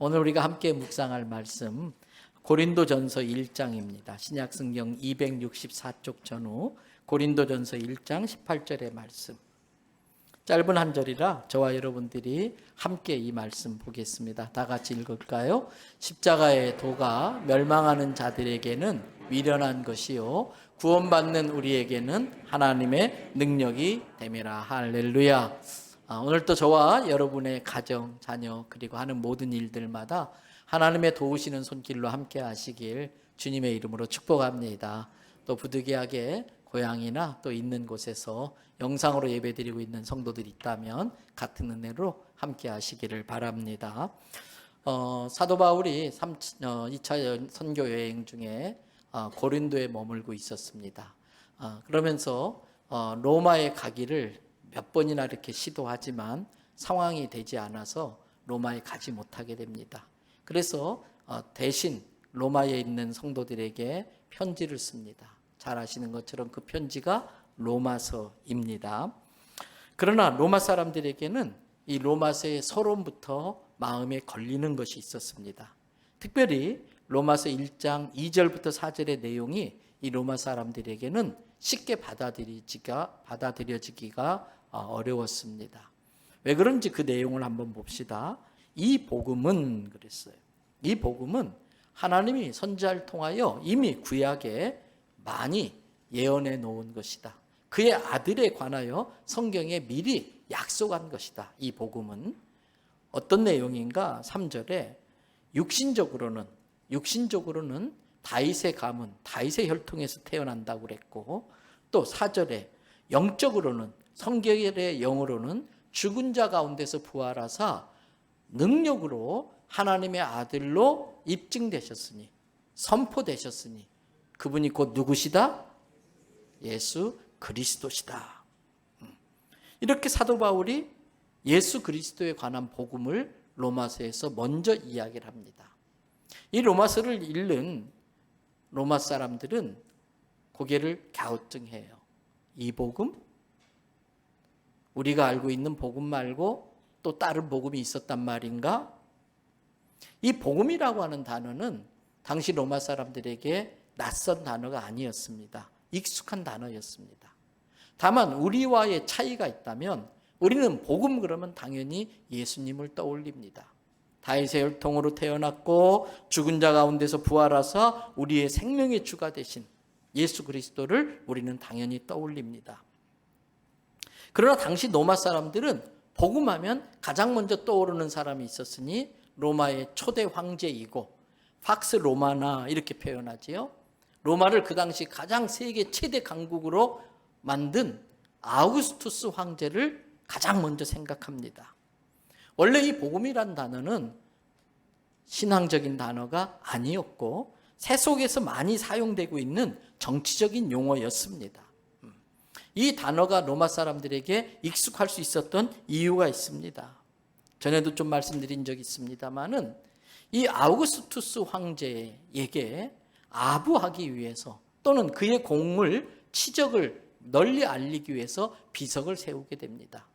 오늘 우리가 함께 묵상할 말씀 고린도전서 1장입니다. 신약성경 264쪽 전후 고린도전서 1장 18절의 말씀. 짧은 한 절이라 저와 여러분들이 함께 이 말씀 보겠습니다. 다 같이 읽을까요? 십자가의 도가 멸망하는 자들에게는 미련한 것이요 구원받는 우리에게는 하나님의 능력이 됨이라. 할렐루야. 오늘도 저와 여러분의 가정, 자녀 그리고 하는 모든 일들마다 하나님의 도우시는 손길로 함께 하시길 주님의 이름으로 축복합니다. 또 부득이하게 고향이나 또 있는 곳에서 영상으로 예배드리고 있는 성도들이 있다면 같은 은혜로 함께 하시기를 바랍니다. 사도 바울이 2차 선교 여행 중에 고린도에 머물고 있었습니다. 그러면서 로마에 가기를 몇 번이나 이렇게 시도하지만 상황이 되지 않아서 로마에 가지 못하게 됩니다. 그래서 대신 로마에 있는 성도들에게 편지를 씁니다. 잘 아시는 것처럼 그 편지가 로마서입니다. 그러나 로마 사람들에게는 이 로마서의 서론부터 마음에 걸리는 것이 있었습니다. 특별히 로마서 1장 2절부터 4절의 내용이 이 로마 사람들에게는 쉽게 받아들여지기가 어려웠습니다. 왜 그런지 그 내용을 한번 봅시다. 이 복음은 그랬어요. 이 복음은 하나님이 선지자를 통하여 이미 구약에 많이 예언해 놓은 것이다. 그의 아들에 관하여 성경에 미리 약속한 것이다. 이 복음은 어떤 내용인가? 3절에 육신적으로는 다윗의 가문, 다윗의 혈통에서 태어난다고 그랬고, 또 4절에 영적으로는, 성경의 영으로는 죽은 자 가운데서 부활하사 능력으로 하나님의 아들로 입증되셨으니, 선포되셨으니 그분이 곧 누구시다? 예수 그리스도시다. 이렇게 사도 바울이 예수 그리스도에 관한 복음을 로마서에서 먼저 이야기를 합니다. 이 로마서를 읽는 로마 사람들은 고개를 갸우뚱해요. 이 복음? 우리가 알고 있는 복음 말고 또 다른 복음이 있었단 말인가? 이 복음이라고 하는 단어는 당시 로마 사람들에게 낯선 단어가 아니었습니다. 익숙한 단어였습니다. 다만 우리와의 차이가 있다면 우리는 복음 그러면 당연히 예수님을 떠올립니다. 다윗의 혈통으로 태어났고 죽은 자 가운데서 부활하사 우리의 생명의 주가 되신 예수 그리스도를 우리는 당연히 떠올립니다. 그러나 당시 로마 사람들은 복음하면 가장 먼저 떠오르는 사람이 있었으니 로마의 초대 황제이고 팍스 로마나 이렇게 표현하지요. 로마를 그 당시 가장 세계 최대 강국으로 만든 아우구스투스 황제를 가장 먼저 생각합니다. 원래 이 복음이란 단어는 신앙적인 단어가 아니었고 세속에서 많이 사용되고 있는 정치적인 용어였습니다. 이 단어가 로마 사람들에게 익숙할 수 있었던 이유가 있습니다. 전에도 좀 말씀드린 적이 있습니다만은 이 아우구스투스 황제에게 아부하기 위해서 또는 그의 공을 치적을 널리 알리기 위해서 비석을 세우게 됩니다.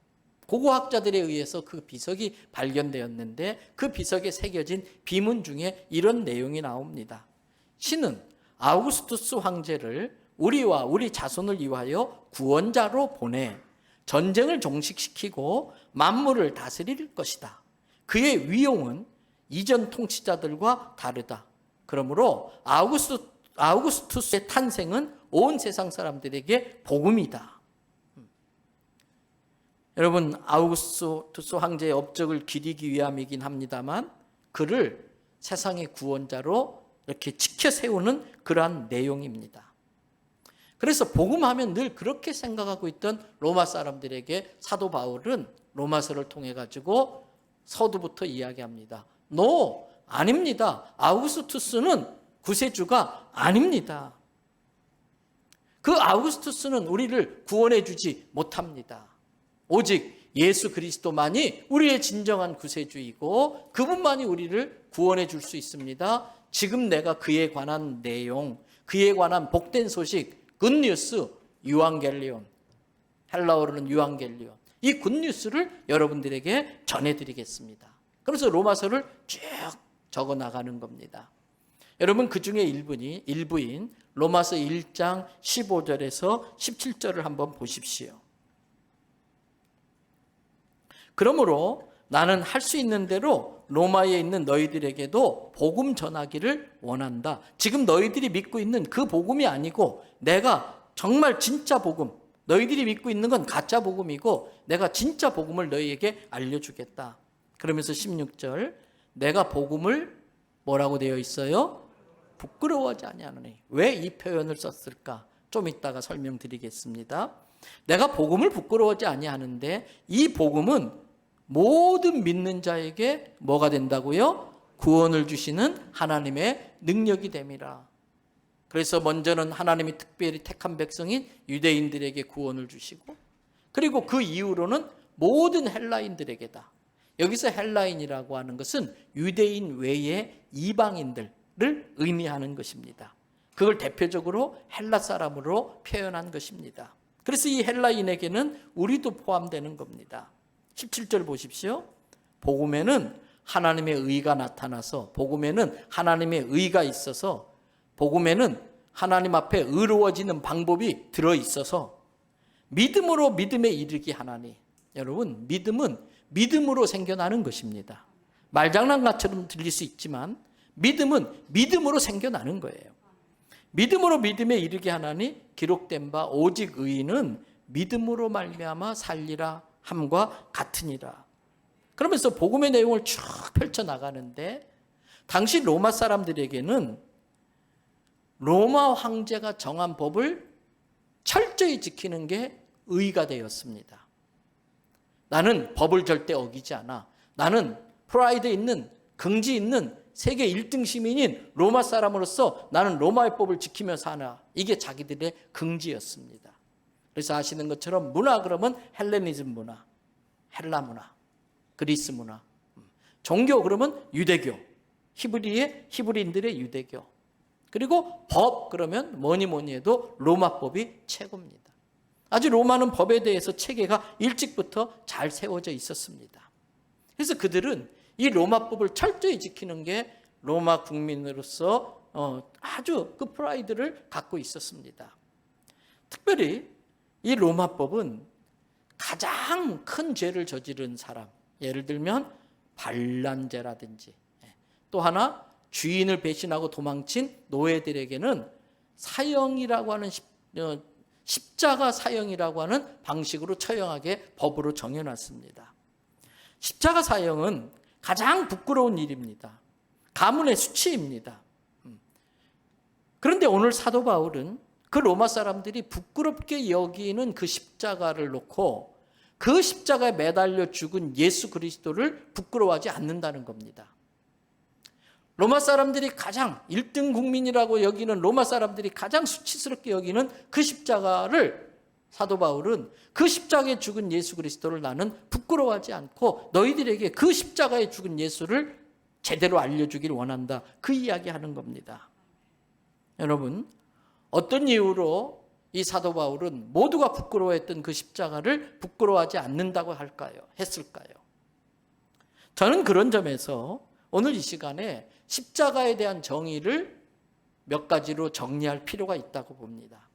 고고학자들에 의해서 그 비석이 발견되었는데 그 비석에 새겨진 비문 중에 이런 내용이 나옵니다. 신은 아우구스투스 황제를 우리와 우리 자손을 위하여 구원자로 보내 전쟁을 종식시키고 만물을 다스릴 것이다. 그의 위용은 이전 통치자들과 다르다. 그러므로 아우구스투스의 탄생은 온 세상 사람들에게 복음이다. 여러분, 아우구스투스 황제의 업적을 기리기 위함이긴 합니다만 그를 세상의 구원자로 이렇게 지켜 세우는 그러한 내용입니다. 그래서 복음하면 늘 그렇게 생각하고 있던 로마 사람들에게 사도 바울은 로마서를 통해 가지고 서두부터 이야기합니다. 아닙니다. 아우구스투스는 구세주가 아닙니다. 그 아우구스투스는 우리를 구원해 주지 못합니다. 오직 예수 그리스도만이 우리의 진정한 구세주이고 그분만이 우리를 구원해 줄 수 있습니다. 지금 내가 그에 관한 내용, 그에 관한 복된 소식, 굿뉴스, 유앙겔리온, 헬라어로는 유앙겔리온, 이 굿뉴스를 여러분들에게 전해드리겠습니다. 그래서 로마서를 쭉 적어 나가는 겁니다. 여러분 그 중에 일부인 로마서 1장 15절에서 17절을 한번 보십시오. 그러므로 나는 할 수 있는 대로 로마에 있는 너희들에게도 복음 전하기를 원한다. 지금 너희들이 믿고 있는 그 복음이 아니고 내가 정말 진짜 복음, 너희들이 믿고 있는 건 가짜 복음이고 내가 진짜 복음을 너희에게 알려주겠다. 그러면서 16절 내가 복음을 뭐라고 되어 있어요? 부끄러워하지 아니하노니. 왜 이 표현을 썼을까? 좀 이따가 설명드리겠습니다. 내가 복음을 부끄러워하지 아니하는데 이 복음은 모든 믿는 자에게 뭐가 된다고요? 구원을 주시는 하나님의 능력이 됨이라. 그래서 먼저는 하나님이 특별히 택한 백성인 유대인들에게 구원을 주시고 그리고 그 이후로는 모든 헬라인들에게다. 여기서 헬라인이라고 하는 것은 유대인 외의 이방인들을 의미하는 것입니다. 그걸 대표적으로 헬라 사람으로 표현한 것입니다. 그래서 이 헬라인에게는 우리도 포함되는 겁니다. 17절 보십시오. 복음에는 하나님의 의가 나타나서 복음에는 하나님의 의가 있어서 복음에는 하나님 앞에 의로워지는 방법이 들어있어서 믿음으로 믿음에 이르게 하나니. 여러분 믿음은 믿음으로 생겨나는 것입니다. 말장난같처럼 들릴 수 있지만 믿음은 믿음으로 생겨나는 거예요. 믿음으로 믿음에 이르게 하나니 기록된 바 오직 의인은 믿음으로 말미암아 살리라 함과 같으니라. 그러면서 복음의 내용을 쭉 펼쳐나가는데 당시 로마 사람들에게는 로마 황제가 정한 법을 철저히 지키는 게 의가 되었습니다. 나는 법을 절대 어기지 않아. 나는 프라이드 있는 긍지 있는 세계 1등 시민인 로마 사람으로서 나는 로마의 법을 지키며 사나. 이게 자기들의 긍지였습니다. 그래서 아시는 것처럼 문화 그러면 헬레니즘 문화, 헬라 문화, 그리스 문화. 종교 그러면 유대교, 히브리인들의 유대교. 그리고 법 그러면 뭐니 해도 로마법이 최고입니다. 아주 로마는 법에 대해서 체계가 일찍부터 잘 세워져 있었습니다. 그래서 그들은 이 로마법을 철저히 지키는 게 로마 국민으로서 아주 그 프라이드를 갖고 있었습니다. 특별히 이 로마법은 가장 큰 죄를 저지른 사람, 예를 들면 반란죄라든지 또 하나 주인을 배신하고 도망친 노예들에게는 사형이라고 하는 십자가 사형이라고 하는 방식으로 처형하게 법으로 정해놨습니다. 십자가 사형은 가장 부끄러운 일입니다. 가문의 수치입니다. 그런데 오늘 사도 바울은 그 로마 사람들이 부끄럽게 여기는 그 십자가를 놓고 그 십자가에 매달려 죽은 예수 그리스도를 부끄러워하지 않는다는 겁니다. 로마 사람들이 가장 1등 국민이라고 여기는 로마 사람들이 가장 수치스럽게 여기는 그 십자가를 사도 바울은 그 십자가에 죽은 예수 그리스도를 나는 부끄러워하지 않고 너희들에게 그 십자가에 죽은 예수를 제대로 알려주길 원한다. 그 이야기하는 겁니다. 여러분 어떤 이유로 이 사도 바울은 모두가 부끄러워했던 그 십자가를 부끄러워하지 않는다고 했을까요? 저는 그런 점에서 오늘 이 시간에 십자가에 대한 정의를 몇 가지로 정리할 필요가 있다고 봅니다.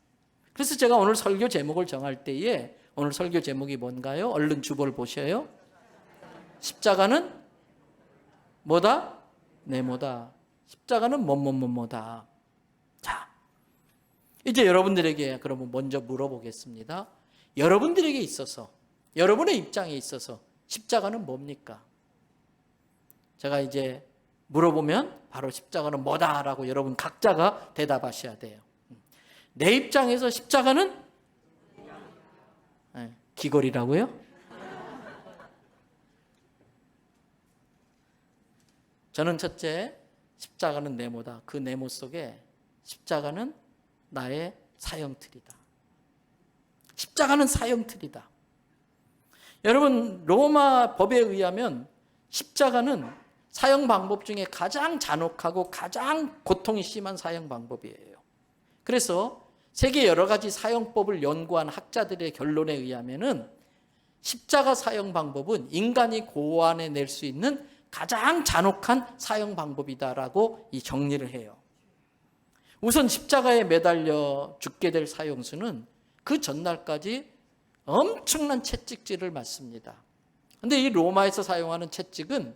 그래서 제가 오늘 설교 제목을 정할 때에 오늘 설교 제목이 뭔가요? 얼른 주보를 보셔요. 십자가는 뭐다? 네모다. 십자가는 뭐다. 자, 이제 여러분들에게 그러면 먼저 물어보겠습니다. 여러분들에게 있어서, 여러분의 입장에 있어서 십자가는 뭡니까? 제가 이제 물어보면 바로 십자가는 뭐다라고 여러분 각자가 대답하셔야 돼요. 내 입장에서 십자가는 귀걸이라고요? 저는 첫째, 십자가는 네모다. 그 네모 속에 십자가는 나의 사형틀이다. 십자가는 사형틀이다. 여러분 로마 법에 의하면 십자가는 사형 방법 중에 가장 잔혹하고 가장 고통이 심한 사형 방법이에요. 그래서 세계 여러 가지 사형법을 연구한 학자들의 결론에 의하면은 십자가 사형 방법은 인간이 고안해낼 수 있는 가장 잔혹한 사형 방법이다라고 이 정리를 해요. 우선 십자가에 매달려 죽게 될 사형수는 그 전날까지 엄청난 채찍질을 맞습니다. 그런데 이 로마에서 사용하는 채찍은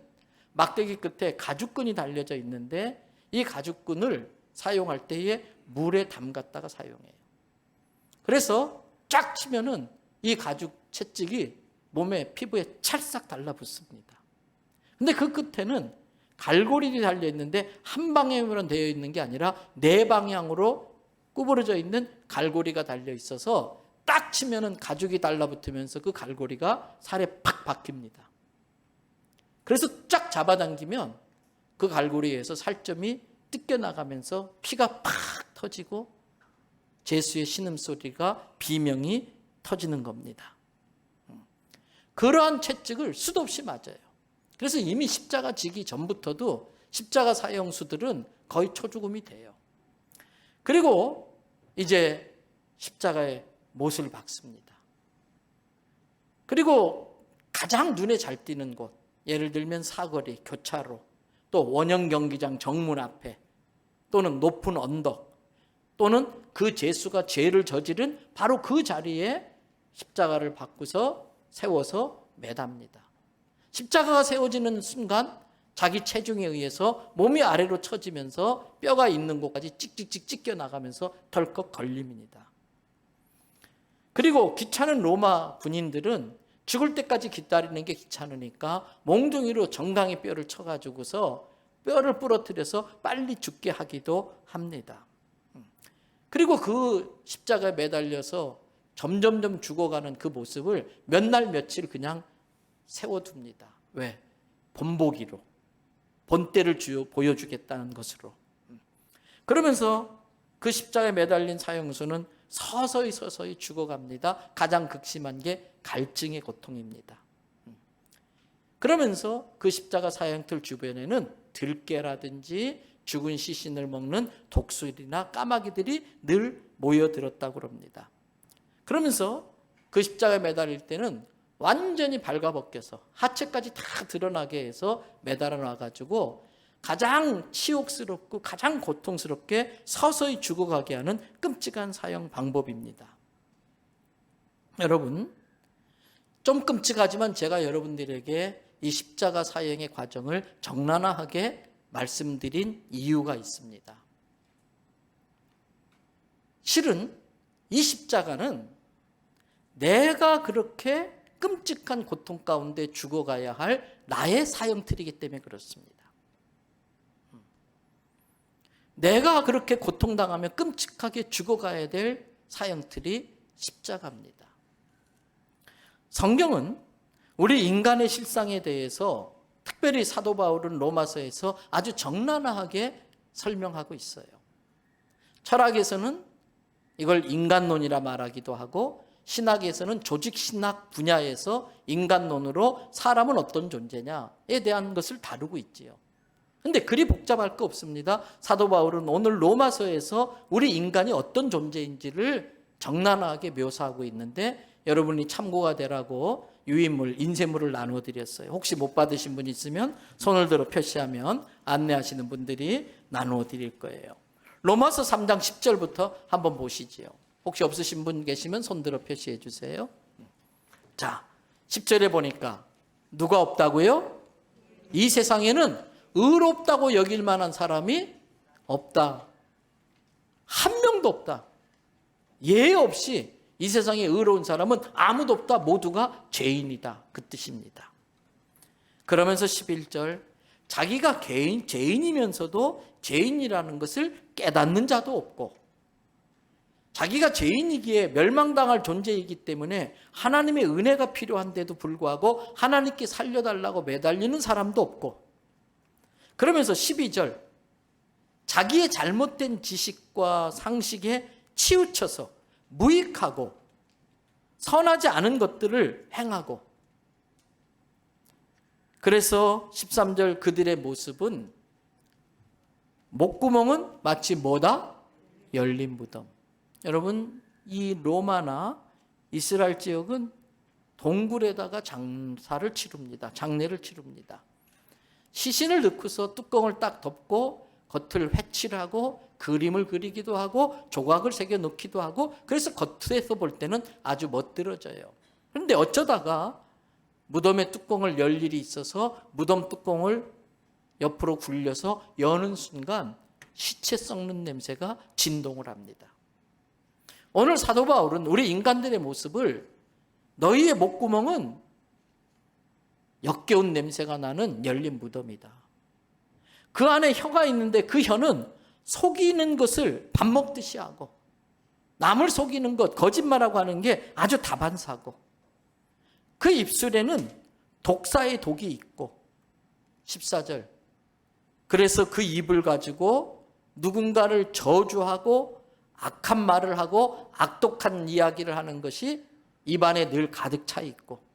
막대기 끝에 가죽끈이 달려져 있는데 이 가죽끈을 사용할 때에 물에 담갔다가 사용해요. 그래서 쫙 치면은 이 가죽 채찍이 몸에 피부에 찰싹 달라붙습니다. 근데 그 끝에는 갈고리들이 달려 있는데 한 방향으로 되어 있는 게 아니라 네 방향으로 구부러져 있는 갈고리가 달려 있어서 딱 치면은 가죽이 달라붙으면서 그 갈고리가 살에 팍 박힙니다. 그래서 쫙 잡아당기면 그 갈고리에서 살점이 뜯겨나가면서 피가 팍 터지고 제수의 신음소리가 비명이 터지는 겁니다. 그러한 채찍을 수도 없이 맞아요. 그래서 이미 십자가 지기 전부터도 십자가 사형수들은 거의 초죽음이 돼요. 그리고 이제 십자가에 못을 박습니다. 그리고 가장 눈에 잘 띄는 곳, 예를 들면 사거리, 교차로, 또 원형 경기장 정문 앞에, 또는 높은 언덕, 또는 그 제수가 죄를 저지른 바로 그 자리에 십자가를 바꾸서 세워서 매답니다. 십자가가 세워지는 순간 자기 체중에 의해서 몸이 아래로 처지면서 뼈가 있는 곳까지 찍찍찍 찢겨 나가면서 덜컥 걸림입니다. 그리고 귀찮은 로마 군인들은 죽을 때까지 기다리는 게 귀찮으니까 몽둥이로 정강이 뼈를 쳐가지고서 뼈를 부러뜨려서 빨리 죽게 하기도 합니다. 그리고 그 십자가에 매달려서 점점점 죽어가는 그 모습을 몇 날 며칠 그냥 세워둡니다. 왜? 본보기로. 본때를 보여주겠다는 것으로. 그러면서 그 십자가에 매달린 사형수는 서서히 죽어갑니다. 가장 극심한 게 갈증의 고통입니다. 그러면서 그 십자가 사형틀 주변에는 들깨라든지 죽은 시신을 먹는 독수리나 까마귀들이 늘 모여들었다고 합니다. 그러면서 그 십자가에 매달릴 때는 완전히 발가벗겨서 하체까지 다 드러나게 해서 매달아 놔가지고 가장 치욕스럽고 가장 고통스럽게 서서히 죽어가게 하는 끔찍한 사형 방법입니다. 여러분, 좀 끔찍하지만 제가 여러분들에게 이 십자가 사형의 과정을 적나라하게 말씀드린 이유가 있습니다. 실은 이 십자가는 내가 그렇게 끔찍한 고통 가운데 죽어가야 할 나의 사형틀이기 때문에 그렇습니다. 내가 그렇게 고통당하며 끔찍하게 죽어가야 될 사형틀이 십자가입니다. 성경은 우리 인간의 실상에 대해서 특별히 사도 바울은 로마서에서 아주 적나라하게 설명하고 있어요. 철학에서는 이걸 인간론이라 말하기도 하고 신학에서는 조직신학 분야에서 인간론으로 사람은 어떤 존재냐에 대한 것을 다루고 있지요. 그런데 그리 복잡할 거 없습니다. 사도 바울은 오늘 로마서에서 우리 인간이 어떤 존재인지를 적나라하게 묘사하고 있는데 여러분이 참고가 되라고 유인물, 인쇄물을 나누어드렸어요. 혹시 못 받으신 분 있으면 손을 들어 표시하면 안내하시는 분들이 나누어드릴 거예요. 로마서 3장 10절부터 한번 보시지요. 혹시 없으신 분 계시면 손 들어 표시해 주세요. 자, 10절에 보니까 누가 없다고요? 이 세상에는 의롭다고 여길 만한 사람이 없다. 한 명도 없다. 예외 없이 이 세상에 의로운 사람은 아무도 없다. 모두가 죄인이다. 그 뜻입니다. 그러면서 11절, 자기가 죄인이면서도 죄인이라는 것을 깨닫는 자도 없고 자기가 죄인이기에 멸망당할 존재이기 때문에 하나님의 은혜가 필요한데도 불구하고 하나님께 살려달라고 매달리는 사람도 없고 그러면서 12절, 자기의 잘못된 지식과 상식에 치우쳐서 무익하고 선하지 않은 것들을 행하고 그래서 13절 그들의 모습은 목구멍은 마치 뭐다? 열린 무덤. 여러분, 이 로마나 이스라엘 지역은 동굴에다가 장사를 치릅니다. 장례를 치릅니다. 시신을 넣고서 뚜껑을 딱 덮고 겉을 회칠하고 그림을 그리기도 하고 조각을 새겨 놓기도 하고, 그래서 겉에서 볼 때는 아주 멋들어져요. 그런데 어쩌다가 무덤의 뚜껑을 열 일이 있어서 무덤 뚜껑을 옆으로 굴려서 여는 순간 시체 썩는 냄새가 진동을 합니다. 오늘 사도 바울은 우리 인간들의 모습을 너희의 목구멍은 역겨운 냄새가 나는 열린 무덤이다. 그 안에 혀가 있는데 그 혀는 속이는 것을 밥 먹듯이 하고 남을 속이는 것, 거짓말하고 하는 게 아주 다반사고, 그 입술에는 독사의 독이 있고 14절 그래서 그 입을 가지고 누군가를 저주하고 악한 말을 하고 악독한 이야기를 하는 것이 입안에 늘 가득 차 있고,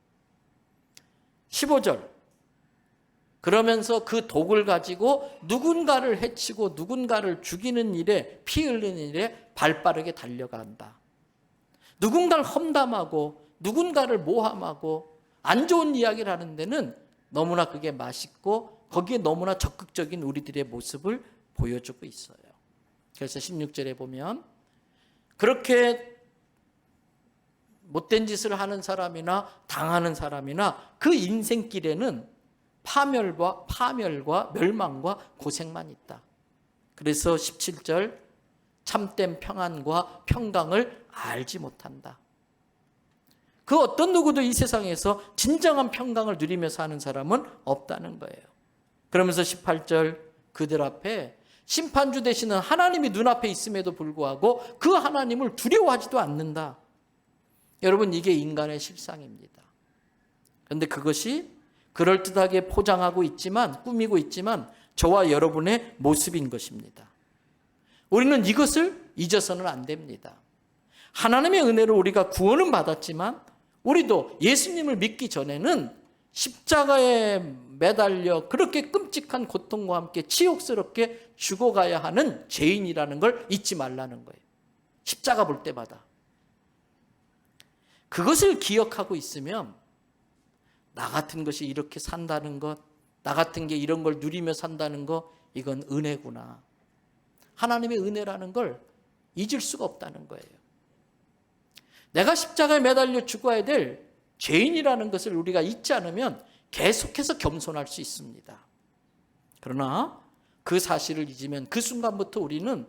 15절 그러면서 그 독을 가지고 누군가를 해치고 누군가를 죽이는 일에, 피 흘리는 일에 발빠르게 달려간다. 누군가를 험담하고 누군가를 모함하고 안 좋은 이야기를 하는 데는 너무나 그게 맛있고 거기에 너무나 적극적인 우리들의 모습을 보여주고 있어요. 그래서 16절에 보면 그렇게 못된 짓을 하는 사람이나 당하는 사람이나 그 인생길에는 파멸과 멸망과 고생만 있다. 그래서 17절 참된 평안과 평강을 알지 못한다. 그 어떤 누구도 이 세상에서 진정한 평강을 누리며 사는 사람은 없다는 거예요. 그러면서 18절 그들 앞에 심판주 되시는 하나님이 눈앞에 있음에도 불구하고 그 하나님을 두려워하지도 않는다. 여러분, 이게 인간의 실상입니다. 그런데 그것이 그럴듯하게 포장하고 있지만, 꾸미고 있지만 저와 여러분의 모습인 것입니다. 우리는 이것을 잊어서는 안 됩니다. 하나님의 은혜로 우리가 구원은 받았지만 우리도 예수님을 믿기 전에는 십자가에 매달려 그렇게 끔찍한 고통과 함께 치욕스럽게 죽어가야 하는 죄인이라는 걸 잊지 말라는 거예요. 십자가 볼 때마다. 그것을 기억하고 있으면 나 같은 것이 이렇게 산다는 것, 나 같은 게 이런 걸 누리며 산다는 것, 이건 은혜구나. 하나님의 은혜라는 걸 잊을 수가 없다는 거예요. 내가 십자가에 매달려 죽어야 될 죄인이라는 것을 우리가 잊지 않으면 계속해서 겸손할 수 있습니다. 그러나 그 사실을 잊으면 그 순간부터 우리는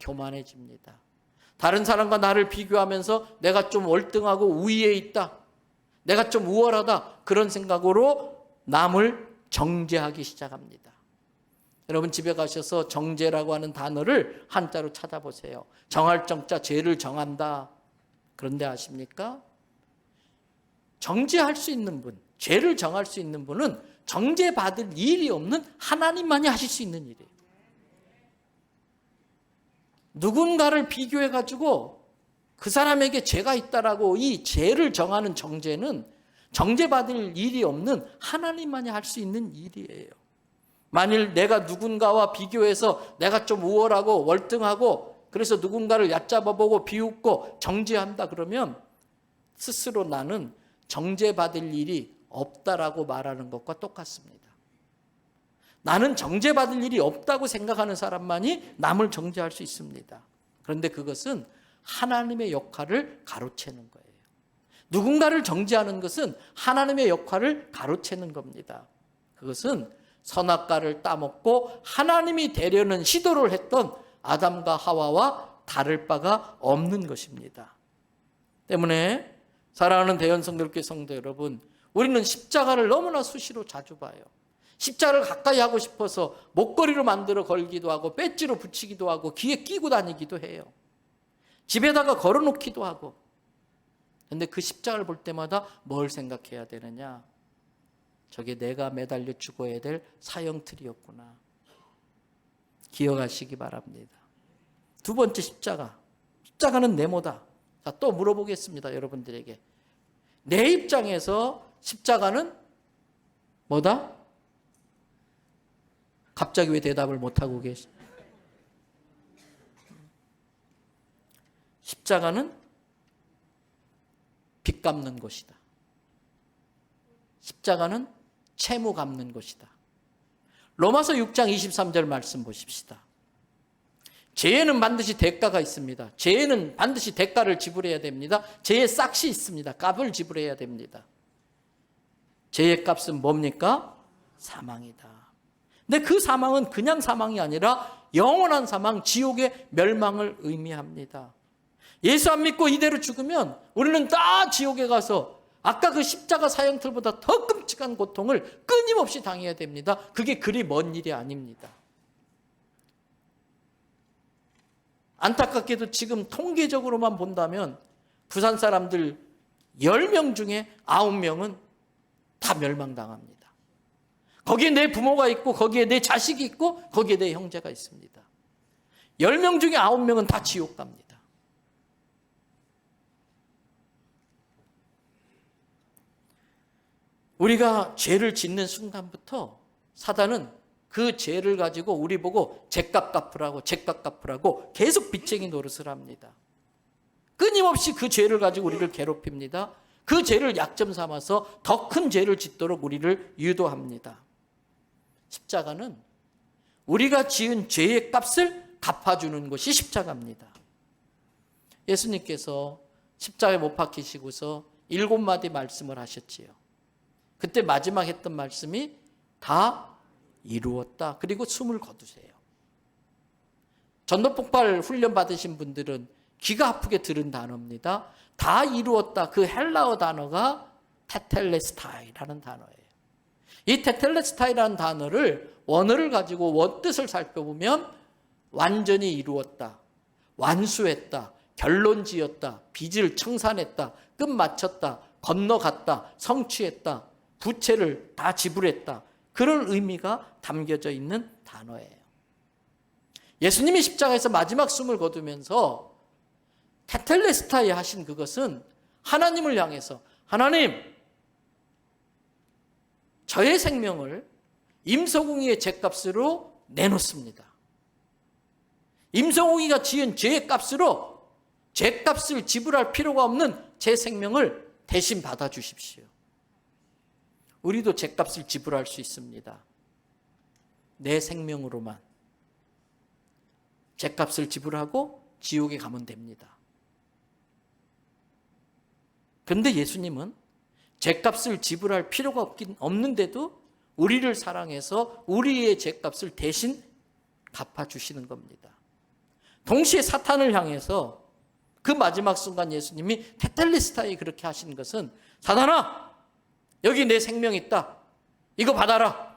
교만해집니다. 다른 사람과 나를 비교하면서 내가 좀 월등하고 우위에 있다, 내가 좀 우월하다, 그런 생각으로 남을 정죄하기 시작합니다. 여러분, 집에 가셔서 정죄라고 하는 단어를 한자로 찾아보세요. 정할 정자, 죄를 정한다. 그런데 아십니까? 정죄할 수 있는 분, 죄를 정할 수 있는 분은 정죄받을 일이 없는 하나님만이 하실 수 있는 일이에요. 누군가를 비교해가지고 그 사람에게 죄가 있다라고 이 죄를 정하는 정죄는 정죄받을 일이 없는 하나님만이 할 수 있는 일이에요. 만일 내가 누군가와 비교해서 내가 좀 우월하고 월등하고 그래서 누군가를 얕잡아보고 비웃고 정죄한다 그러면 스스로 나는 정죄받을 일이 없다라고 말하는 것과 똑같습니다. 나는 정죄받을 일이 없다고 생각하는 사람만이 남을 정죄할 수 있습니다. 그런데 그것은 하나님의 역할을 가로채는 거예요. 누군가를 정죄하는 것은 하나님의 역할을 가로채는 겁니다. 그것은 선악과를 따먹고 하나님이 되려는 시도를 했던 아담과 하와와 다를 바가 없는 것입니다. 때문에 사랑하는 대연성결교회 성도 여러분, 우리는 십자가를 너무나 수시로 자주 봐요. 십자가를 가까이 하고 싶어서 목걸이로 만들어 걸기도 하고 배지로 붙이기도 하고 귀에 끼고 다니기도 해요. 집에다가 걸어놓기도 하고. 그런데 그 십자가를 볼 때마다 뭘 생각해야 되느냐? 저게 내가 매달려 죽어야 될 사형틀이었구나. 기억하시기 바랍니다. 두 번째 십자가. 십자가는 네모다. 자, 또 물어보겠습니다. 여러분들에게. 내 입장에서 십자가는 뭐다? 갑자기 왜 대답을 못하고 계시? 십자가는 빚 갚는 것이다. 십자가는 채무 갚는 것이다. 로마서 6장 23절 말씀 보십시다. 죄에는 반드시 대가가 있습니다. 죄에는 반드시 대가를 지불해야 됩니다. 죄의 싹이 있습니다. 값을 지불해야 됩니다. 죄의 값은 뭡니까? 사망이다. 근데 그 사망은 그냥 사망이 아니라 영원한 사망, 지옥의 멸망을 의미합니다. 예수 안 믿고 이대로 죽으면 우리는 다 지옥에 가서 아까 그 십자가 사형틀보다 더 끔찍한 고통을 끊임없이 당해야 됩니다. 그게 그리 먼 일이 아닙니다. 안타깝게도 지금 통계적으로만 본다면 부산 사람들 10명 중에 9명은 다 멸망당합니다. 거기에 내 부모가 있고 거기에 내 자식이 있고 거기에 내 형제가 있습니다. 10명 중에 9명은 다 지옥 갑니다. 우리가 죄를 짓는 순간부터 사단은 그 죄를 가지고 우리 보고 죄값 갚으라고 계속 빚쟁이 노릇을 합니다. 끊임없이 그 죄를 가지고 우리를 괴롭힙니다. 그 죄를 약점 삼아서 더 큰 죄를 짓도록 우리를 유도합니다. 십자가는 우리가 지은 죄의 값을 갚아주는 것이 십자가입니다. 예수님께서 십자가에 못 박히시고서 7마디 말씀을 하셨지요. 그때 마지막 했던 말씀이 다 이루었다. 그리고 숨을 거두세요. 전도폭발 훈련 받으신 분들은 귀가 아프게 들은 단어입니다. 다 이루었다. 그 헬라어 단어가 테텔레스타이라는 단어예요. 이 테텔레스타이라는 단어를 원어를 가지고 원뜻을 살펴보면 완전히 이루었다, 완수했다, 결론지었다, 빚을 청산했다, 끝 마쳤다, 건너갔다, 성취했다, 부채를 다 지불했다. 그런 의미가 담겨져 있는 단어예요. 예수님이 십자가에서 마지막 숨을 거두면서 테텔레스타이 하신 그것은 하나님을 향해서 하나님, 저의 생명을 임성웅이의 죄값으로 내놓습니다. 임성웅이가 지은 죄의 값으로 죄값을 지불할 필요가 없는 제 생명을 대신 받아주십시오. 우리도 죄값을 지불할 수 있습니다. 내 생명으로만 죄값을 지불하고 지옥에 가면 됩니다. 그런데 예수님은 죄값을 지불할 필요가 없는데도 우리를 사랑해서 우리의 죄값을 대신 갚아주시는 겁니다. 동시에 사탄을 향해서 그 마지막 순간 예수님이 테텔레스타이 그렇게 하신 것은 사탄아, 여기 내 생명 있다. 이거 받아라.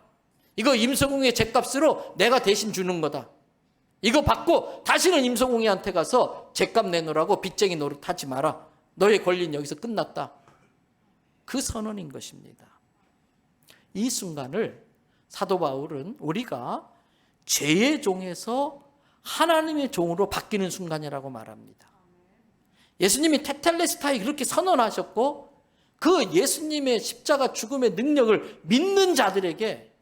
이거 임성웅의 죄값으로 내가 대신 주는 거다. 이거 받고 다시는 임성웅이한테 가서 죄값 내놓으라고 빚쟁이 노릇하지 마라. 너의 권리는 여기서 끝났다. 그 선언인 것입니다. 이 순간을 사도 바울은 우리가 죄의 종에서 하나님의 종으로 바뀌는 순간이라고 말합니다. 예수님이 테텔레스타이 그렇게 선언하셨고 그 예수님의 십자가 죽음의 능력을 믿는 자들에게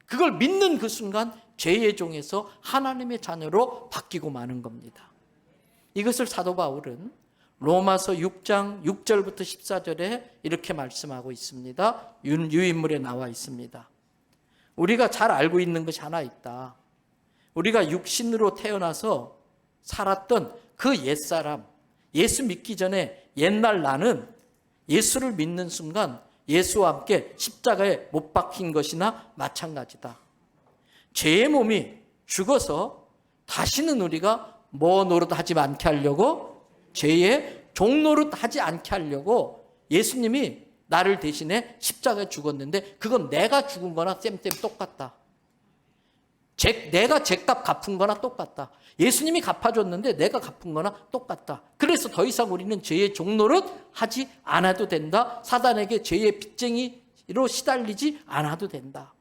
그걸 믿는 그 순간 죄의 종에서 하나님의 자녀로 바뀌고 마는 겁니다. 이것을 사도 바울은 로마서 6장 6절부터 14절에 이렇게 말씀하고 있습니다. 유인물에 나와 있습니다. 우리가 잘 알고 있는 것이 하나 있다. 우리가 육신으로 태어나서 살았던 그 옛사람, 예수 믿기 전에 옛날 나는 예수를 믿는 순간 예수와 함께 십자가에 못 박힌 것이나 마찬가지다. 죄의 몸이 죽어서 다시는 우리가 뭐 노릇하지 않게 하려고 죄의 종노릇하지 않게 하려고 예수님이 나를 대신에 십자가에 죽었는데 그건 내가 죽은 거나 쌤쌤 똑같다. 내가 죄값 갚은 거나 똑같다. 예수님이 갚아줬는데 내가 갚은 거나 똑같다. 그래서 더 이상 우리는 죄의 종노릇 하지 않아도 된다. 사단에게 죄의 빚쟁이로 시달리지 않아도 된다.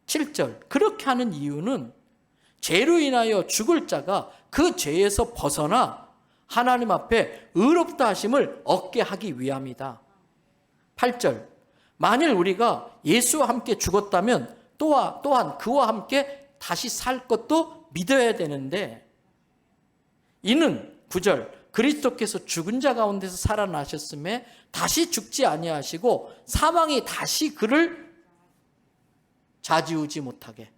7절 그렇게 하는 이유는 죄로 인하여 죽을 자가 그 죄에서 벗어나 하나님 앞에 의롭다 하심을 얻게 하기 위함이다. 8절 만일 우리가 예수와 함께 죽었다면 또한 그와 함께 다시 살 것도 믿어야 되는데 이는 9절 그리스도께서 죽은 자 가운데서 살아나셨음에 다시 죽지 아니하시고 사망이 다시 그를 좌지우지 못하게,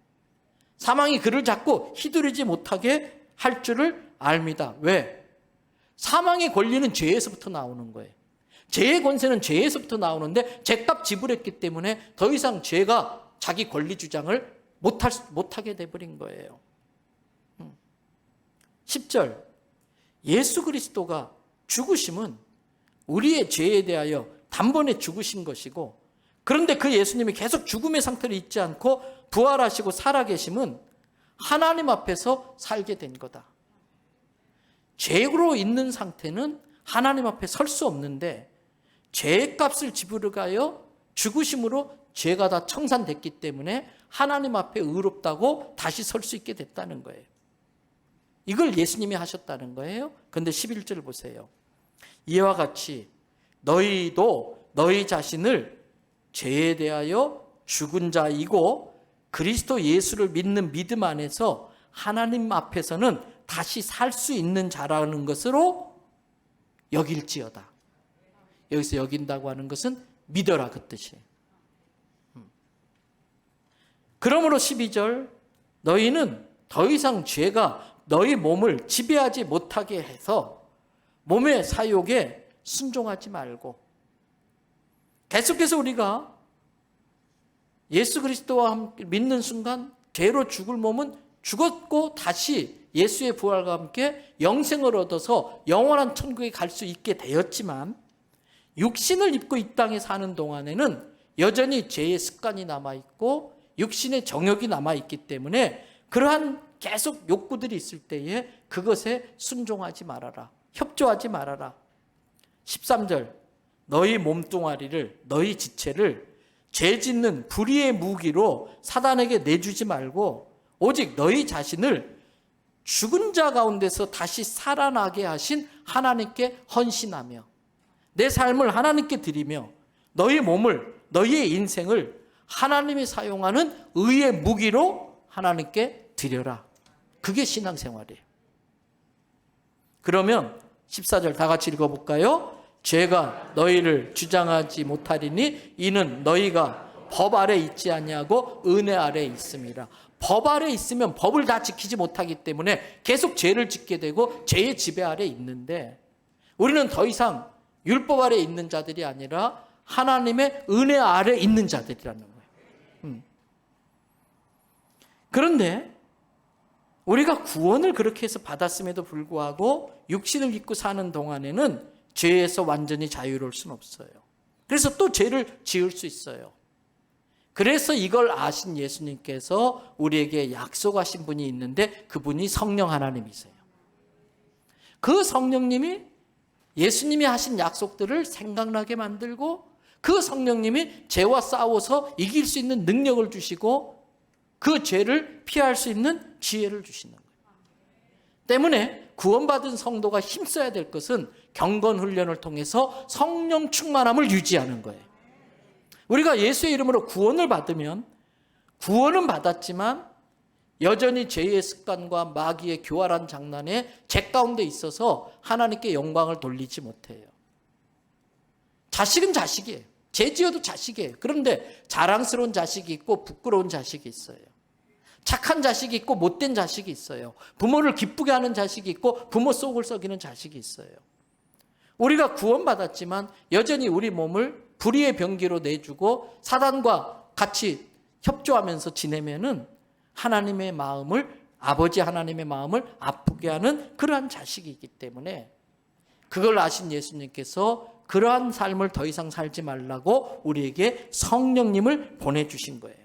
사망이 그를 잡고 휘두르지 못하게 할 줄을 압니다. 왜? 사망의 권리는 죄에서부터 나오는 거예요. 죄의 권세는 죄에서부터 나오는데 죄값 지불했기 때문에 더 이상 죄가 자기 권리 주장을 못하게 돼버린 거예요. 10절, 예수 그리스도가 죽으심은 우리의 죄에 대하여 단번에 죽으신 것이고, 그런데 그 예수님이 계속 죽음의 상태로 있지 않고 부활하시고 살아계심은 하나님 앞에서 살게 된 거다. 죄로 있는 상태는 하나님 앞에 설 수 없는데 죄의 값을 지불하여 죽으심으로 죄가 다 청산됐기 때문에 하나님 앞에 의롭다고 다시 설 수 있게 됐다는 거예요. 이걸 예수님이 하셨다는 거예요. 그런데 11절 보세요. 이와 같이 너희도 너희 자신을 죄에 대하여 죽은 자이고 그리스도 예수를 믿는 믿음 안에서 하나님 앞에서는 다시 살 수 있는 자라는 것으로 여길지어다. 여기서 여긴다고 하는 것은 믿어라 그 뜻이에요. 그러므로 12절, 너희는 더 이상 죄가 너희 몸을 지배하지 못하게 해서 몸의 사욕에 순종하지 말고, 계속해서 우리가 예수 그리스도와 함께 믿는 순간 죄로 죽을 몸은 죽었고 다시 예수의 부활과 함께 영생을 얻어서 영원한 천국에 갈 수 있게 되었지만, 육신을 입고 이 땅에 사는 동안에는 여전히 죄의 습관이 남아있고 육신의 정욕이 남아있기 때문에 그러한 계속 욕구들이 있을 때에 그것에 순종하지 말아라. 협조하지 말아라. 13절, 너희 몸뚱아리를, 너희 지체를 죄 짓는 불의의 무기로 사단에게 내주지 말고 오직 너희 자신을 죽은 자 가운데서 다시 살아나게 하신 하나님께 헌신하며 내 삶을 하나님께 드리며 너희 몸을, 너희의 인생을 하나님이 사용하는 의의 무기로 하나님께 드려라. 그게 신앙생활이에요. 그러면 14절 다 같이 읽어볼까요? 죄가 너희를 주장하지 못하리니 이는 너희가 법 아래 있지 아니하고 은혜 아래 있음이라. 법 아래 있으면 법을 다 지키지 못하기 때문에 계속 죄를 짓게 되고 죄의 지배 아래 있는데, 우리는 더 이상 율법 아래 있는 자들이 아니라 하나님의 은혜 아래 있는 자들이라는 거예요. 그런데 우리가 구원을 그렇게 해서 받았음에도 불구하고 육신을 입고 사는 동안에는 죄에서 완전히 자유로울 수는 없어요. 그래서 또 죄를 지을 수 있어요. 그래서 이걸 아신 예수님께서 우리에게 약속하신 분이 있는데 그분이 성령 하나님이세요. 그 성령님이 예수님이 하신 약속들을 생각나게 만들고 그 성령님이 죄와 싸워서 이길 수 있는 능력을 주시고 그 죄를 피할 수 있는 지혜를 주시는 거예요. 때문에 구원받은 성도가 힘써야 될 것은 경건 훈련을 통해서 성령 충만함을 유지하는 거예요. 우리가 예수의 이름으로 구원을 받으면 구원은 받았지만 여전히 죄의 습관과 마귀의 교활한 장난에 죄 가운데 있어서 하나님께 영광을 돌리지 못해요. 자식은 자식이에요. 죄 지어도 자식이에요. 그런데 자랑스러운 자식이 있고 부끄러운 자식이 있어요. 착한 자식이 있고 못된 자식이 있어요. 부모를 기쁘게 하는 자식이 있고 부모 속을 썩이는 자식이 있어요. 우리가 구원받았지만 여전히 우리 몸을 불의의 병기로 내주고 사단과 같이 협조하면서 지내면은 하나님의 마음을, 아버지 하나님의 마음을 아프게 하는 그러한 자식이기 때문에 그걸 아신 예수님께서 그러한 삶을 더 이상 살지 말라고 우리에게 성령님을 보내주신 거예요.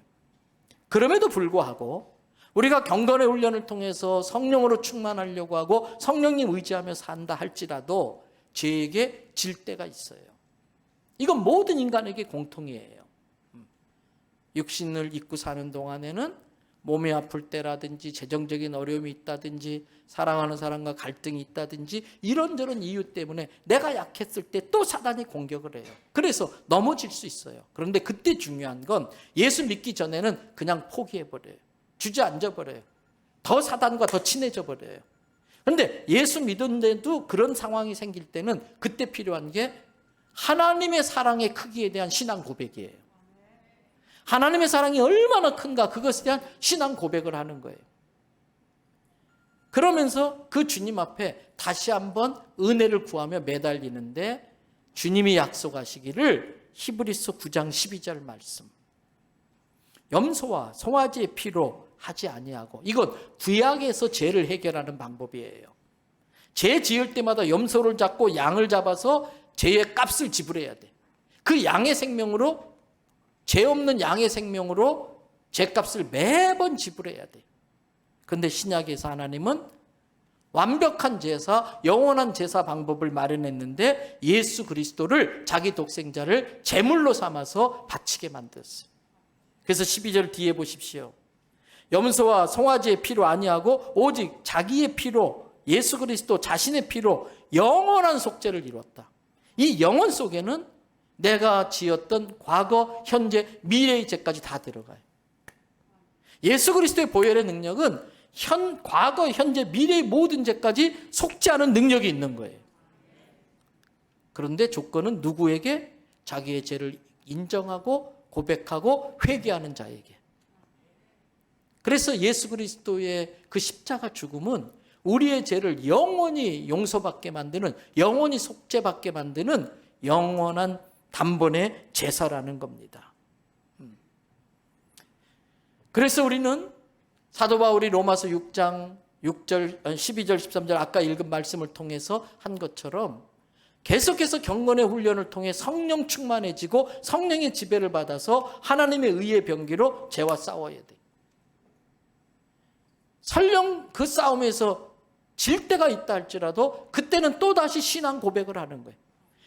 그럼에도 불구하고 우리가 경건의 훈련을 통해서 성령으로 충만하려고 하고 성령님 의지하며 산다 할지라도 죄에게 질 때가 있어요. 이건 모든 인간에게 공통이에요. 육신을 입고 사는 동안에는 몸이 아플 때라든지 재정적인 어려움이 있다든지 사랑하는 사람과 갈등이 있다든지 이런저런 이유 때문에 내가 약했을 때 또 사단이 공격을 해요. 그래서 넘어질 수 있어요. 그런데 그때 중요한 건 예수 믿기 전에는 그냥 포기해버려요. 주저앉아버려요. 더 사단과 더 친해져 버려요. 그런데 예수 믿는데도 그런 상황이 생길 때는 그때 필요한 게 하나님의 사랑의 크기에 대한 신앙 고백이에요. 하나님의 사랑이 얼마나 큰가 그것에 대한 신앙 고백을 하는 거예요. 그러면서 그 주님 앞에 다시 한번 은혜를 구하며 매달리는데 주님이 약속하시기를 히브리서 9장 12절 말씀. 염소와 송아지의 피로 하지 아니하고, 이건 구약에서 죄를 해결하는 방법이에요. 죄 지을 때마다 염소를 잡고 양을 잡아서 죄의 값을 지불해야 돼. 그 양의 생명으로, 죄 없는 양의 생명으로 죄값을 매번 지불해야 돼. 그런데 신약에서 하나님은 완벽한 제사, 영원한 제사 방법을 마련했는데 예수 그리스도를, 자기 독생자를 제물로 삼아서 바치게 만들었어요. 그래서 12절 뒤에 보십시오. 염소와 송아지의 피로 아니하고 오직 자기의 피로, 예수 그리스도 자신의 피로 영원한 속죄를 이뤘다. 이 영원 속에는 내가 지었던 과거, 현재, 미래의 죄까지 다 들어가요. 예수 그리스도의 보혈의 능력은 과거, 현재, 미래의 모든 죄까지 속죄하는 능력이 있는 거예요. 그런데 조건은 누구에게? 자기의 죄를 인정하고 고백하고 회개하는 자에게. 그래서 예수 그리스도의 그 십자가 죽음은 우리의 죄를 영원히 용서받게 만드는, 영원히 속죄받게 만드는 영원한 단번의 제사라는 겁니다. 그래서 우리는 사도 바울이 로마서 6장 6절, 12절, 13절 아까 읽은 말씀을 통해서 한 것처럼 계속해서 경건의 훈련을 통해 성령 충만해지고 성령의 지배를 받아서 하나님의 의의 병기로 죄와 싸워야 돼. 설령 그 싸움에서 질 때가 있다 할지라도 그때는 또다시 신앙 고백을 하는 거예요.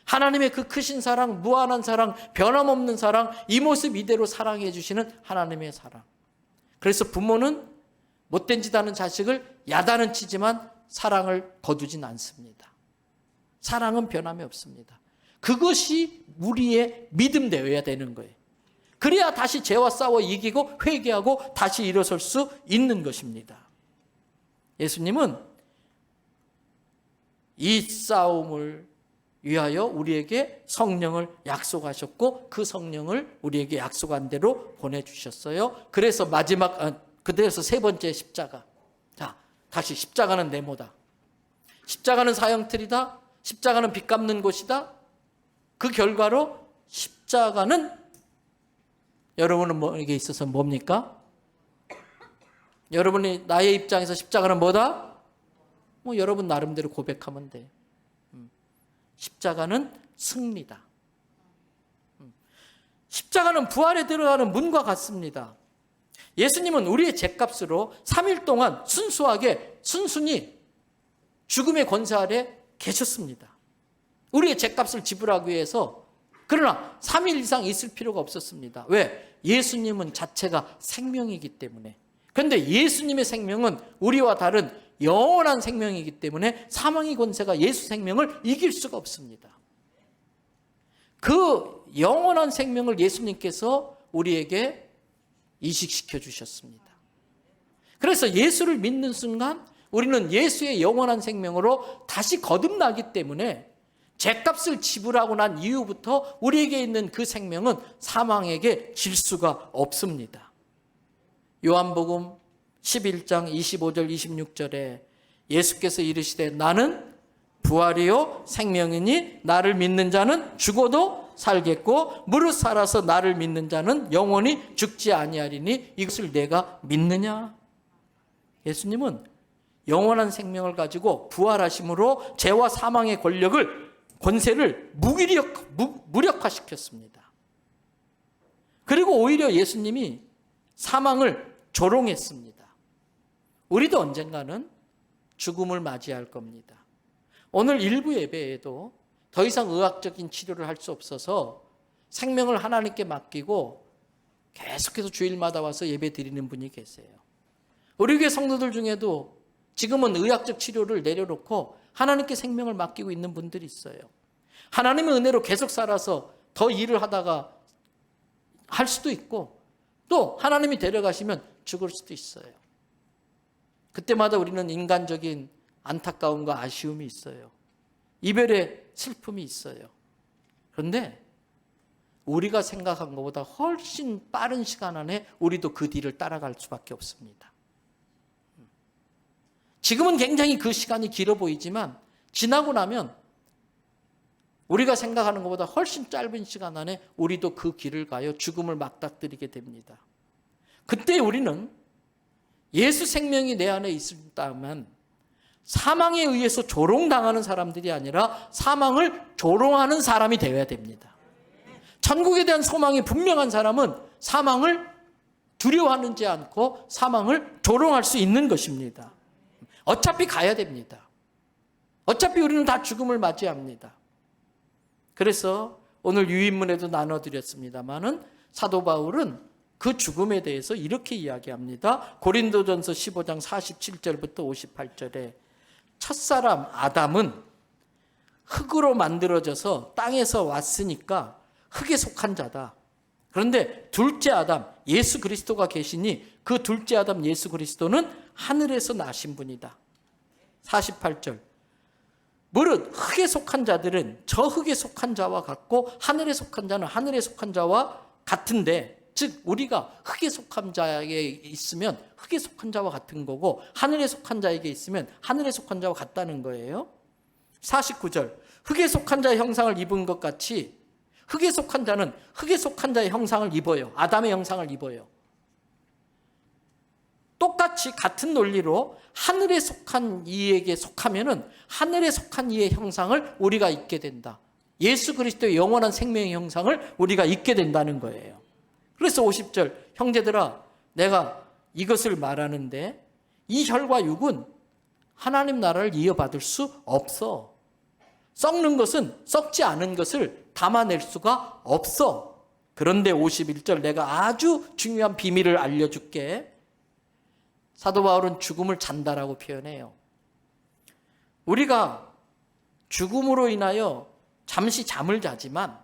하나님의 그 크신 사랑, 무한한 사랑, 변함없는 사랑, 이 모습 이대로 사랑해 주시는 하나님의 사랑. 그래서 부모는 못된 짓 하는 자식을 야단은 치지만 사랑을 거두진 않습니다. 사랑은 변함이 없습니다. 그것이 우리의 믿음 되어야 되는 거예요. 그래야 다시 죄와 싸워 이기고 회개하고 다시 일어설 수 있는 것입니다. 예수님은 이 싸움을 위하여 우리에게 성령을 약속하셨고 그 성령을 우리에게 약속한 대로 보내주셨어요. 그래서 그래서 세 번째 십자가. 자, 다시 십자가는 네모다. 십자가는 사형틀이다. 십자가는 빚 갚는 곳이다. 그 결과로 십자가는 여러분은 뭐에게 있어서 뭡니까? 여러분이 나의 입장에서 십자가는 뭐다? 여러분 나름대로 고백하면 돼. 십자가는 승리다. 십자가는 부활에 들어가는 문과 같습니다. 예수님은 우리의 죄값으로 3일 동안 순순히 죽음의 권세 아래 계셨습니다. 우리의 죄값을 지불하기 위해서. 그러나 3일 이상 있을 필요가 없었습니다. 왜? 예수님은 자체가 생명이기 때문에. 그런데 예수님의 생명은 우리와 다른 영원한 생명이기 때문에 사망의 권세가 예수 생명을 이길 수가 없습니다. 그 영원한 생명을 예수님께서 우리에게 이식시켜 주셨습니다. 그래서 예수를 믿는 순간 우리는 예수의 영원한 생명으로 다시 거듭나기 때문에 죄값을 지불하고 난 이후부터 우리에게 있는 그 생명은 사망에게 질 수가 없습니다. 요한복음 11장 25절 26절에 예수께서 이르시되 나는 부활이요 생명이니 나를 믿는 자는 죽어도 살겠고 무릇 살아서 나를 믿는 자는 영원히 죽지 아니하리니 이것을 내가 믿느냐? 예수님은 영원한 생명을 가지고 부활하심으로 죄와 사망의 권세를 무력화시켰습니다. 그리고 오히려 예수님이 사망을 조롱했습니다. 우리도 언젠가는 죽음을 맞이할 겁니다. 오늘 일부 예배에도 더 이상 의학적인 치료를 할 수 없어서 생명을 하나님께 맡기고 계속해서 주일마다 와서 예배 드리는 분이 계세요. 우리 교회 성도들 중에도 지금은 의학적 치료를 내려놓고 하나님께 생명을 맡기고 있는 분들이 있어요. 하나님의 은혜로 계속 살아서 더 일을 하다가 할 수도 있고 또 하나님이 데려가시면 죽을 수도 있어요. 그때마다 우리는 인간적인 안타까움과 아쉬움이 있어요. 이별의 슬픔이 있어요. 그런데 우리가 생각한 것보다 훨씬 빠른 시간 안에 우리도 그 뒤를 따라갈 수밖에 없습니다. 지금은 굉장히 그 시간이 길어 보이지만 지나고 나면 우리가 생각하는 것보다 훨씬 짧은 시간 안에 우리도 그 길을 가요 죽음을 맞닥뜨리게 됩니다. 그때 우리는 예수 생명이 내 안에 있다면 사망에 의해서 조롱당하는 사람들이 아니라 사망을 조롱하는 사람이 되어야 됩니다. 천국에 대한 소망이 분명한 사람은 사망을 두려워하지 않고 사망을 조롱할 수 있는 것입니다. 어차피 가야 됩니다. 어차피 우리는 다 죽음을 맞이합니다. 그래서 오늘 유인문에도 나눠드렸습니다마는 사도 바울은 그 죽음에 대해서 이렇게 이야기합니다. 고린도전서 15장 47절부터 58절에 첫사람 아담은 흙으로 만들어져서 땅에서 왔으니까 흙에 속한 자다. 그런데 둘째 아담 예수 그리스도가 계시니 그 둘째 아담 예수 그리스도는 하늘에서 나신 분이다. 48절 무릇 흙에 속한 자들은 저 흙에 속한 자와 같고 하늘에 속한 자는 하늘에 속한 자와 같은데, 즉 우리가 흙에 속한 자에게 있으면 흙에 속한 자와 같은 거고 하늘에 속한 자에게 있으면 하늘에 속한 자와 같다는 거예요. 49절 흙에 속한 자의 형상을 입은 것 같이 흙에 속한 자는 흙에 속한 자의 형상을 입어요. 아담의 형상을 입어요. 똑같이 같은 논리로 하늘에 속한 이에게 속하면은 하늘에 속한 이의 형상을 우리가 입게 된다. 예수 그리스도의 영원한 생명의 형상을 우리가 입게 된다는 거예요. 그래서 50절 형제들아 내가 이것을 말하는데 이 혈과 육은 하나님 나라를 이어받을 수 없어. 썩는 것은 썩지 않은 것을 담아낼 수가 없어. 그런데 51절 내가 아주 중요한 비밀을 알려줄게. 사도 바울은 죽음을 잔다라고 표현해요. 우리가 죽음으로 인하여 잠시 잠을 자지만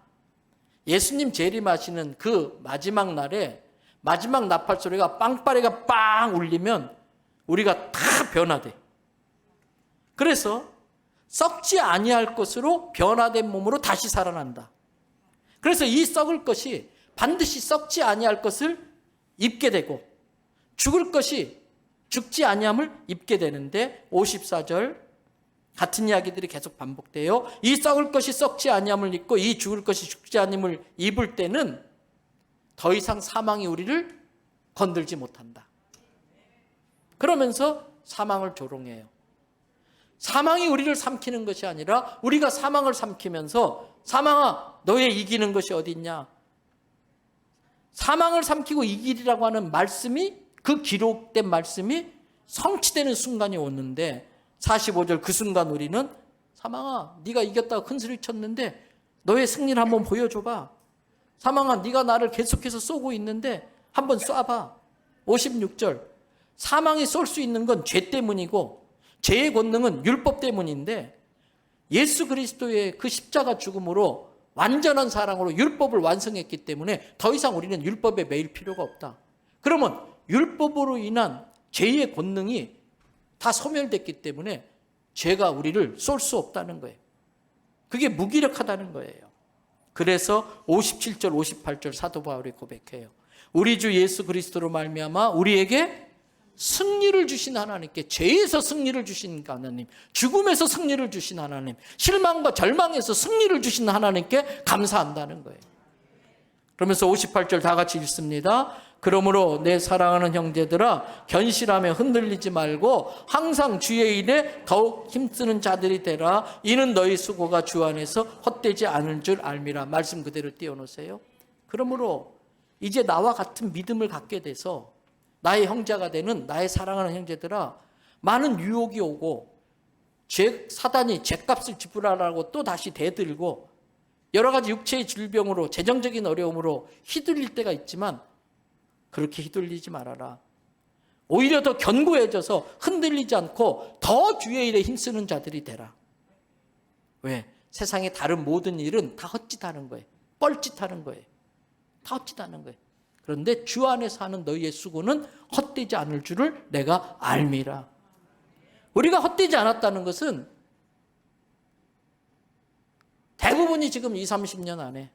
예수님 재림하시는 그 마지막 날에 마지막 나팔 소리가 빵빠레가 빵 울리면 우리가 다 변화돼. 그래서 썩지 아니할 것으로 변화된 몸으로 다시 살아난다. 그래서 이 썩을 것이 반드시 썩지 아니할 것을 입게 되고 죽을 것이 죽지 아니함을 입게 되는데 54절 같은 이야기들이 계속 반복돼요. 이 썩을 것이 썩지 아니함을 입고 이 죽을 것이 죽지 아니함을 입을 때는 더 이상 사망이 우리를 건들지 못한다. 그러면서 사망을 조롱해요. 사망이 우리를 삼키는 것이 아니라 우리가 사망을 삼키면서 사망아 너의 이기는 것이 어디 있냐. 사망을 삼키고 이기리라고 하는 말씀이 그 기록된 말씀이 성취되는 순간이 오는데 45절 그 순간 우리는 사망아 네가 이겼다고 큰 소리 쳤는데 너의 승리를 한번 보여줘봐. 사망아 네가 나를 계속해서 쏘고 있는데 한번 쏴봐. 56절 사망이 쏠 수 있는 건 죄 때문이고 죄의 권능은 율법 때문인데 예수 그리스도의 그 십자가 죽음으로 완전한 사랑으로 율법을 완성했기 때문에 더 이상 우리는 율법에 매일 필요가 없다. 그러면 율법으로 인한 죄의 권능이 다 소멸됐기 때문에 죄가 우리를 쏠 수 없다는 거예요. 그게 무기력하다는 거예요. 그래서 57절 58절 사도 바울이 고백해요. 우리 주 예수 그리스도로 말미암아 우리에게 승리를 주신 하나님께, 죄에서 승리를 주신 하나님, 죽음에서 승리를 주신 하나님, 실망과 절망에서 승리를 주신 하나님께 감사한다는 거예요. 그러면서 58절 다 같이 읽습니다. 그러므로 내 사랑하는 형제들아 견실하며 흔들리지 말고 항상 주의 일에 더욱 힘쓰는 자들이 되라. 이는 너희 수고가 주 안에서 헛되지 않을 줄 알미라. 말씀 그대로 띄워놓으세요. 그러므로 이제 나와 같은 믿음을 갖게 돼서 나의 형제가 되는 나의 사랑하는 형제들아 많은 유혹이 오고 사단이 죄값을 지불하라고 또 다시 대들고 여러 가지 육체의 질병으로 재정적인 어려움으로 휘둘릴 때가 있지만 그렇게 휘둘리지 말아라. 오히려 더 견고해져서 흔들리지 않고 더 주의 일에 힘쓰는 자들이 되라. 왜? 세상의 다른 모든 일은 다 헛짓하는 거예요. 뻘짓하는 거예요. 다 헛짓하는 거예요. 그런데 주 안에서 하는 너희의 수고는 헛되지 않을 줄을 내가 알미라. 우리가 헛되지 않았다는 것은 대부분이 지금 20, 30년 안에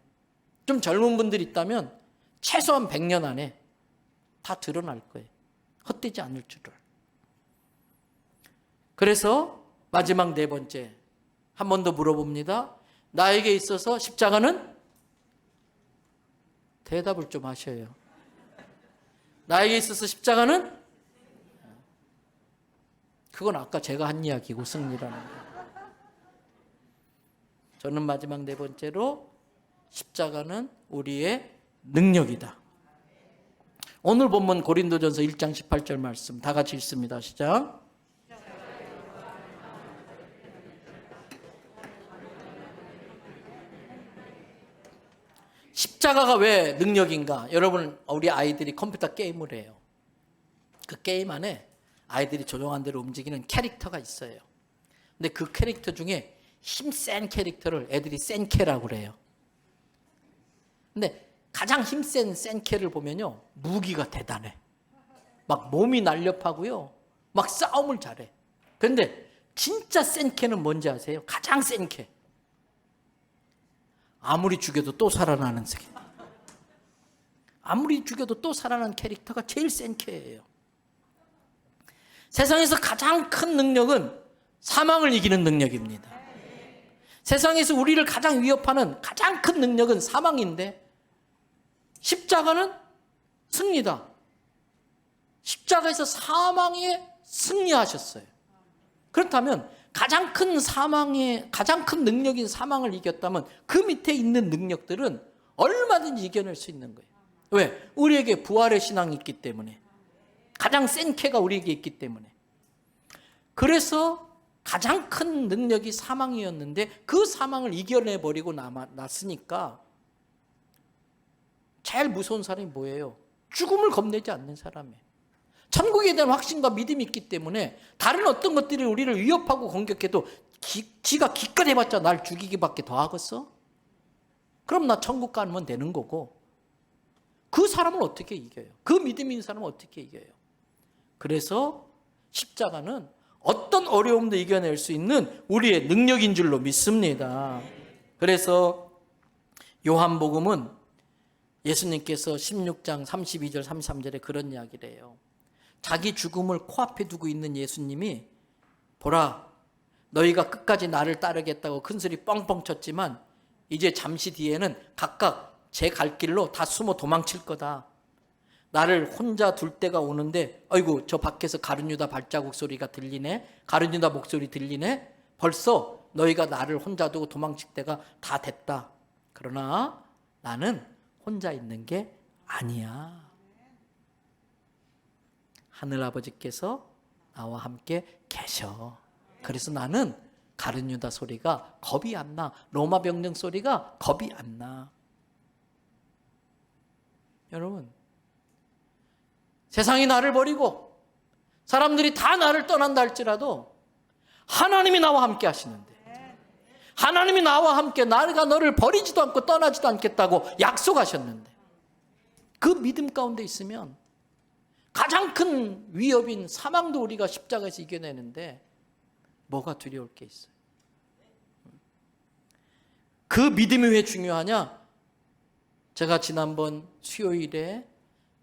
좀 젊은 분들 있다면 최소한 100년 안에 다 드러날 거예요. 헛되지 않을 줄을. 그래서 마지막 네 번째, 한 번 더 물어봅니다. 나에게 있어서 십자가는? 대답을 좀 하셔요. 나에게 있어서 십자가는? 그건 아까 제가 한 이야기고, 승리라는 거. 저는 마지막 네 번째로 십자가는 우리의 능력이다. 오늘 본문 고린도전서 1장 18절 말씀 다 같이 읽습니다. 시작. 십자가가 왜 능력인가? 여러분, 우리 아이들이 컴퓨터 게임을 해요. 그 게임 안에 아이들이 조종한 대로 움직이는 캐릭터가 있어요. 근데 그 캐릭터 중에 힘센 캐릭터를 애들이 센캐라고 그래요. 근데 가장 힘센 센캐를 보면요, 무기가 대단해. 막 몸이 날렵하고요, 막 싸움을 잘해. 그런데 진짜 센캐는 뭔지 아세요? 가장 센캐. 아무리 죽여도 또 살아나는 세계. 아무리 죽여도 또 살아나는 캐릭터가 제일 센캐예요. 세상에서 가장 큰 능력은 사망을 이기는 능력입니다. 세상에서 우리를 가장 위협하는 가장 큰 능력은 사망인데 십자가는 승리다. 십자가에서 사망에 승리하셨어요. 그렇다면 가장 큰 능력인 사망을 이겼다면 그 밑에 있는 능력들은 얼마든지 이겨낼 수 있는 거예요. 왜? 우리에게 부활의 신앙이 있기 때문에. 가장 센 캐가 우리에게 있기 때문에. 그래서 가장 큰 능력이 사망이었는데 그 사망을 이겨내버리고 났으니까 제일 무서운 사람이 뭐예요? 죽음을 겁내지 않는 사람이에요. 천국에 대한 확신과 믿음이 있기 때문에 다른 어떤 것들이 우리를 위협하고 공격해도 지가 기껏 해봤자 날 죽이기밖에 더 하겠어? 그럼 나 천국 가면 되는 거고, 그 사람을 어떻게 이겨요? 그 믿음이 있는 사람을 어떻게 이겨요? 그래서 십자가는 어떤 어려움도 이겨낼 수 있는 우리의 능력인 줄로 믿습니다. 그래서 요한복음은 예수님께서 16장 32절 33절에 그런 이야기를 해요. 자기 죽음을 코앞에 두고 있는 예수님이, 보라, 너희가 끝까지 나를 따르겠다고 큰소리 뻥뻥 쳤지만 이제 잠시 뒤에는 각각 제 갈 길로 다 숨어 도망칠 거다. 나를 혼자 둘 때가 오는데, 아이고 저 밖에서 가룟유다 발자국 소리가 들리네, 가룟유다 목소리 들리네, 벌써 너희가 나를 혼자 두고 도망칠 때가 다 됐다. 그러나 나는 혼자 있는 게 아니야. 하늘아버지께서 나와 함께 계셔. 그래서 나는 가룟유다 소리가 겁이 안 나. 로마 병정 소리가 겁이 안 나. 여러분, 세상이 나를 버리고 사람들이 다 나를 떠난다 할지라도 하나님이 나와 함께 하시는데, 하나님이 나와 함께 내가 너를 버리지도 않고 떠나지도 않겠다고 약속하셨는데, 그 믿음 가운데 있으면 가장 큰 위협인 사망도 우리가 십자가에서 이겨내는데 뭐가 두려울 게 있어요? 그 믿음이 왜 중요하냐? 제가 지난번 수요일에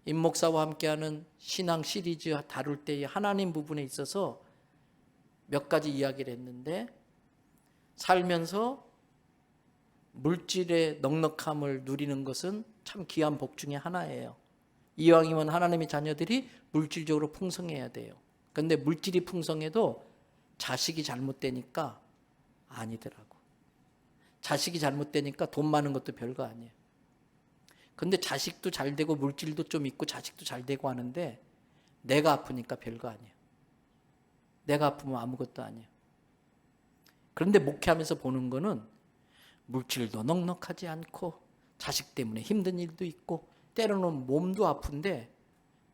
임 목사와 함께하는 신앙 시리즈 다룰 때의 하나님 부분에 있어서 몇 가지 이야기를 했는데, 살면서 물질의 넉넉함을 누리는 것은 참 귀한 복 중에 하나예요. 이왕이면 하나님의 자녀들이 물질적으로 풍성해야 돼요. 그런데 물질이 풍성해도 자식이 잘못되니까 아니더라고. 자식이 잘못되니까 돈 많은 것도 별거 아니에요. 근데 자식도 잘 되고 물질도 좀 있고 자식도 잘 되고 하는데 내가 아프니까 별거 아니에요. 내가 아프면 아무것도 아니에요. 그런데 목회하면서 보는 거는 물질도 넉넉하지 않고 자식 때문에 힘든 일도 있고 때로는 몸도 아픈데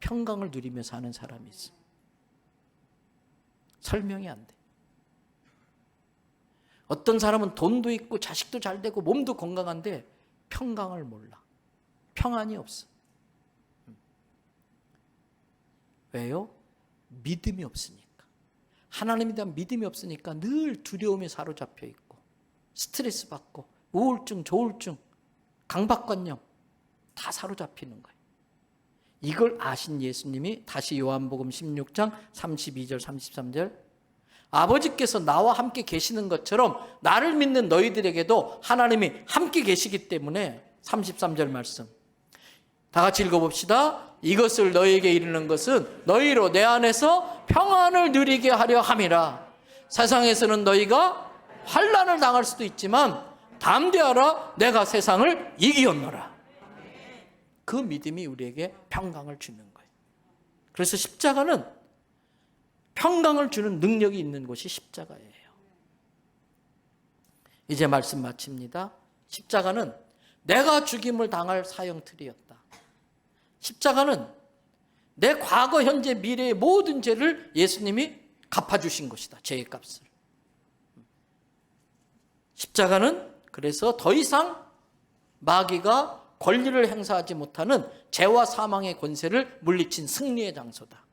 평강을 누리며 사는 사람이 있어. 설명이 안 돼. 어떤 사람은 돈도 있고 자식도 잘 되고 몸도 건강한데 평강을 몰라. 평안이 없어. 왜요? 믿음이 없으니까. 하나님에 대한 믿음이 없으니까 늘 두려움에 사로잡혀 있고 스트레스 받고 우울증, 조울증, 강박관념 다 사로잡히는 거예요. 이걸 아신 예수님이 다시 요한복음 16장 32절 33절 아버지께서 나와 함께 계시는 것처럼 나를 믿는 너희들에게도 하나님이 함께 계시기 때문에 33절 말씀 다 같이 읽어봅시다. 이것을 너희에게 이르는 것은 너희로 내 안에서 평안을 누리게 하려 함이라. 세상에서는 너희가 환난을 당할 수도 있지만 담대하라 내가 세상을 이기었노라. 그 믿음이 우리에게 평강을 주는 거예요. 그래서 십자가는 평강을 주는 능력이 있는 곳이 십자가예요. 이제 말씀 마칩니다. 십자가는 내가 죽임을 당할 사형틀이었다. 십자가는 내 과거, 현재, 미래의 모든 죄를 예수님이 갚아주신 것이다. 죄의 값을. 십자가는 그래서 더 이상 마귀가 권리를 행사하지 못하는 죄와 사망의 권세를 물리친 승리의 장소다.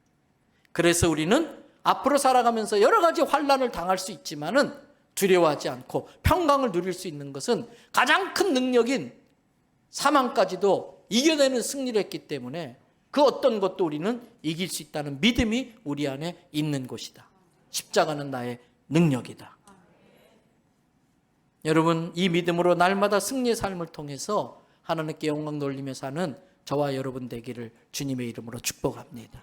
그래서 우리는 앞으로 살아가면서 여러 가지 환난을 당할 수 있지만은 두려워하지 않고 평강을 누릴 수 있는 것은 가장 큰 능력인 사망까지도 이겨내는 승리를 했기 때문에 그 어떤 것도 우리는 이길 수 있다는 믿음이 우리 안에 있는 것이다. 십자가는 나의 능력이다. 여러분, 이 믿음으로 날마다 승리의 삶을 통해서 하나님께 영광 돌리며 사는 저와 여러분 되기를 주님의 이름으로 축복합니다.